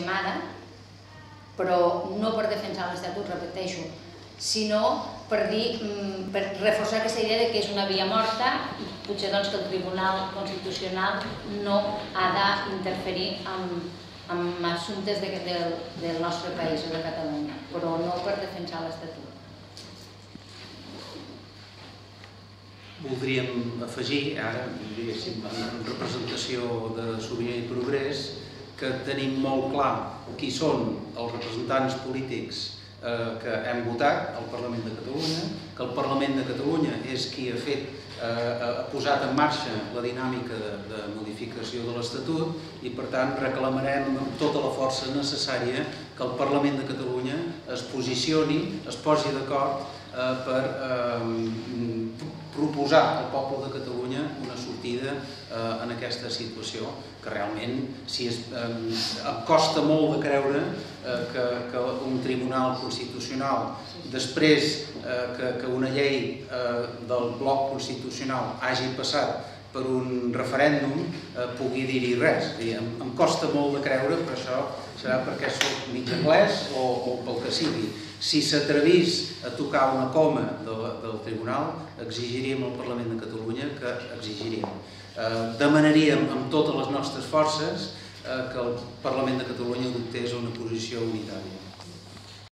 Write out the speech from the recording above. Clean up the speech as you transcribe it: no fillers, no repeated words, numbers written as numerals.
fem ara, però no per defensar l'Estatut, repeteixo, sinó per reforçar aquesta idea que és una via morta i potser que el Tribunal Constitucional no ha d'interferir en assumptes del nostre país o de Catalunya, però no per defensar l'Estatut. Voldríem afegir, ara, diguéssim, en representació de Sobirania i Progrés, que tenim molt clar qui són els representants polítics que hem votat al Parlament de Catalunya, que el Parlament de Catalunya és qui ha posat en marxa la dinàmica de modificació de l'Estatut i, per tant, reclamarem amb tota la força necessària que el Parlament de Catalunya es posicioni, es posi d'acord per proposar al poble de Catalunya una sortida en aquesta situació, que realment em costa molt de creure que un tribunal constitucional, després que una llei del bloc constitucional hagi passat per un referèndum, pugui dir-hi res. Em costa molt de creure, però això serà perquè soc mig anglès o pel que sigui. Si s'atrevís a tocar una coma del tribunal, exigiríem al Parlament de Catalunya que exigiríem. Demanaríem amb totes les nostres forces que el Parlament de Catalunya adoptés una posició unitària.